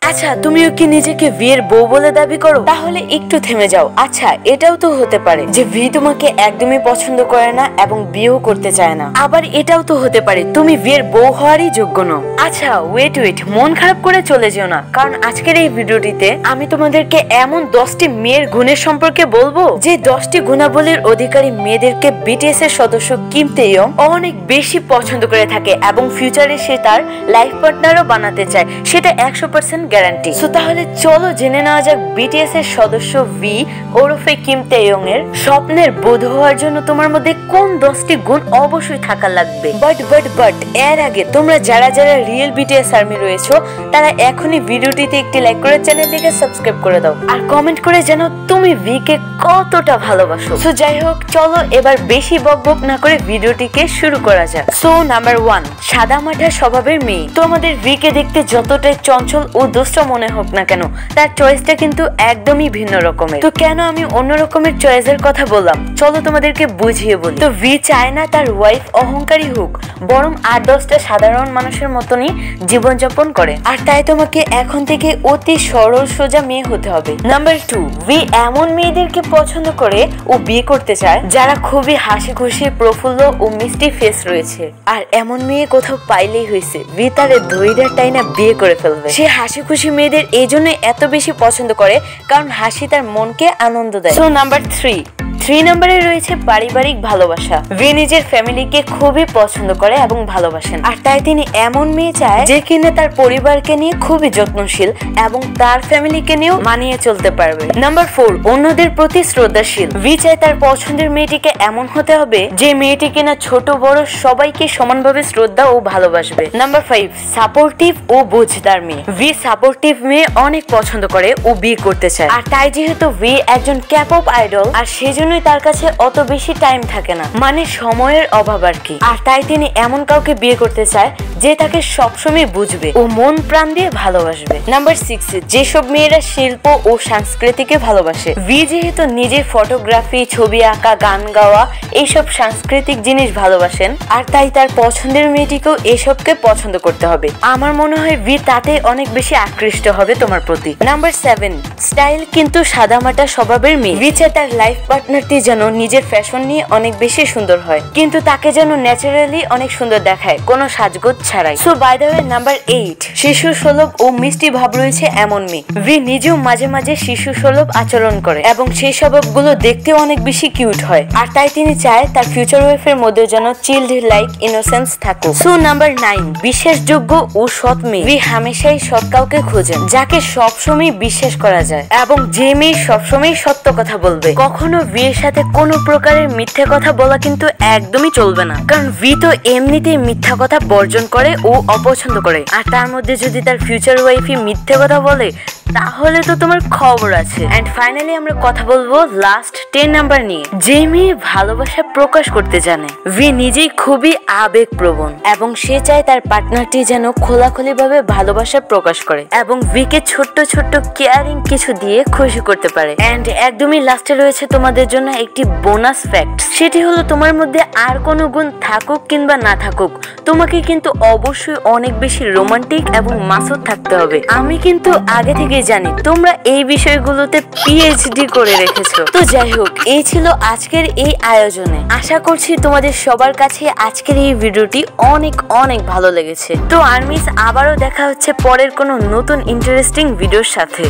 আচ্ছা, তুমিও কি নিজেকে বিয়ের বউ বলে দাবি করো? তাহলে একটু থেমে যাও। আচ্ছা, এটাও তো হতে পারে যে ভি তোমাকে একদমই পছন্দ করে না এবং বিয়েও করতে চায় না। আবার এটাও তো হতে পারে তুমি বিয়ের বউ হওয়ারই যোগ্য নও। আচ্ছা, ওয়েট, মন খারাপ করে চলে যেও না, কারণ আজকের এই ভিডিওটিতে আমি তোমাদেরকে এমন 10টি মেয়ের গুণের সম্পর্কে বলবো যে 10টি গুণাবলীর অধিকারী মেয়েদেরকে বিটিএস এর সদস্য কিম তেইয়ং অনেক বেশি পছন্দ করে থাকে এবং ফিউচারে সে তার লাইফ পার্টনারও বানাতে চায়, সেটা 100% গ্যারান্টি। সো তাহলে চলো জেনে নেওয়া যাক বিটিএস এর সদস্য ভি ওরফে কিম তেইয়ং এর স্বপ্নের বধূ হওয়ার জন্য তোমার মধ্যে কোন 10টি গুণ অবশ্যই থাকা লাগবে। বাট এর আগে তোমরা যারা রিয়েল বিটিএস আর্মি রয়েছো তারা এখনই ভিডিওটিতে একটি লাইক করে চ্যানেলটিকে সাবস্ক্রাইব করে দাও আর কমেন্ট করে জানাও তুমি ভি কে কতটা ভালোবাসো। সো যাই হোক, চলো এবার বেশি বকবক না করে ভিডিওটিকে শুরু করা যাক। সো নাম্বার 1, সাদা মাঠা স্বভাবের মেয়ে। তো আমাদের ভি কে দেখতে যতটাই চঞ্চল ও দুষ্ট মনে হোক না কেন, তার চয়েসটা কিন্তু একদমই ভিন্ন রকমের। তো কেন আমি অন্য রকমের চয়েসের কথা বললাম, চলো তোমাদেরকে বুঝিয়ে বলি। তো ভি চায় না তার ওয়াইফ অহংকারী হোক, বরং 8-10টা সাধারণ মানুষের মতনই জীবনযাপন করে। আর তাই তোমাকে এখন থেকে অতি সরল সোজা মেয়ে হতে হবে। নাম্বার 2, ভি এমন মেয়েদেরকে পছন্দ করে ও বিয়ে করতে চায় যারা খুবই হাসি খুশি, প্রফুল্ল ও মিষ্টি ফেস রয়েছে। আর এমন মেয়ে কোথাও পাইলেই হয়েছে, ভি তারে ধৈর্যের টাইনা বিয়ে করে ফেলবে। সে হাসি খুশি মেয়েদের এই জন্য এত বেশি পছন্দ করে কারণ হাসি তার মনকে আনন্দ দেয়। সো নাম্বার 3 নম্বরে রয়েছে পারিবারিক ভালোবাসা। ভি নিজের ফ্যামিলিকে খুবই পছন্দ করে এবং ভালোবাসেন, আর তাই তিনি এমন মেয়ে চায় যে কিনা তার পরিবারকে নিয়ে খুবই যত্নশীল এবং তার ফ্যামিলিকে নিয়েও মানিয়ে চলতে পারবে। নাম্বার 4, অন্যদের প্রতি শ্রদ্ধাশীল। ভি চায় তার পছন্দের মেয়েটিকে এমন হতে হবে যে মেয়েটি কিনা ছোট বড় সবাইকে সমানভাবে শ্রদ্ধা ও ভালোবাসবে। নাম্বার 5, সাপোর্টিভ ও বুঝদার মেয়ে। ভি সাপোর্টিভ মেয়ে অনেক পছন্দ করে ও বিয়ে করতে চায়, আর তাই যেহেতু ভি একজন ক্যাপপ আইডল, আর সেজন্য তার কাছে অত বেশি টাইম থাকে না, মানে সময়ের অভাব আর কি। আর তাই তিনি এমন কাউকে বিয়ে করতে চায় যে তাকে সবসময় বুঝবে ও মন প্রাণ দিয়ে ভালোবাসবে। নাম্বার 6, যেসব মেয়েরা শিল্প ও সংস্কৃতিকে ভালোবাসে। ভি যেহেতু নিজে ফটোগ্রাফি, ছবি আঁকা, গান গাওয়া এইসব সাংস্কৃতিক জিনিস ভালোবাসেন, আর তাই তার পছন্দের মেয়েটিকেও এসবকে পছন্দ করতে হবে। আমার মনে হয় ভি তাতে অনেক বেশি আকৃষ্ট হবে তোমার প্রতি। নাম্বার 7, স্টাইল কিন্তু সাদামাটা স্বভাবের মেয়ে। ভি চায় তার লাইফ পার্টনারটি যেন নিজের ফ্যাশন নিয়ে অনেক বেশি সুন্দর হয়, কিন্তু তাকে যেন ন্যাচারালি অনেক সুন্দর দেখায়, কোনো সাজগোজ ছাড়াই। So by the way, number 8, শিশু সুলভ ও মিষ্টি ভাব রয়েছে এমন মেয়ে। ভি নিজেও মাঝে মাঝে শিশু সুলভ আচরণ করে এবং সেই স্বভাবগুলো দেখতেও অনেক বেশি কিউট হয়, আর তাই তিনি চায় তার ফিউচার ওয়াইফের মধ্যে যেন চিল্ড লাইক ইনোসেন্স থাকুক। সো নাম্বার 9, বিশ্বাসযোগ্য ও সৎ মেয়ে। ভি হামেশাই সৎ কাউকে খোঁজেন যাকে সবসময় বিশ্বাস করা যায় এবং যে মেয়ে সবসময় সত্য কথা বলবে। কখনো ভির সাথে কোনো প্রকারের মিথ্যে কথা বলা কিন্তু একদমই চলবে না, কারণ ভি তো এমনিতেই মিথ্যা কথা বর্জন করে ও অপছন্দ করে, আর তার মধ্যে যদি তার ফিউচার ওয়াইফই মিথ্যে কথা বলে তাহলে তো তোমার খবর আছে। এন্ড ফাইনালি আমরা কথা বলবো লাস্ট 10 নাম্বার নিয়ে, যে মেয়ে ভালোবাসা প্রকাশ করতে জানে। ভি নিজেই খুবই আবেগপ্রবণ এবং সে চায় তার পার্টনারটি যেন খোলাখুলি ভাবে ভালোবাসা প্রকাশ করে এবং ভিকে ছোট্ট ছোট্ট কেয়ারিং কিছু দিয়ে খুশি করতে পারে। এন্ড একদমই লাস্টে রয়েছে তোমাদের জন্য একটি বোনাস ফ্যাক্ট, সেটি হলো তোমার মধ্যে আর কোনো গুণ থাকুক কিংবা না থাকুক, তোমাকে কিন্তু অবশ্যই অনেক বেশি রোমান্টিক এবং মাসুদ থাকতে হবে। আমি কিন্তু আগে থেকে জানি তোমরা এই বিষয়গুলোতে পিএইচডি করে রেখেছো। তো যাই হোক, এই ছিল আজকের এই আয়োজনে। আশা করছি তোমাদের সবার কাছে আজকের এই ভিডিওটি অনেক অনেক ভালো লেগেছে। তো আর্মিস, আবারও দেখা হচ্ছে পরের কোনো নতুন ইন্টারেস্টিং ভিডিওর সাথে।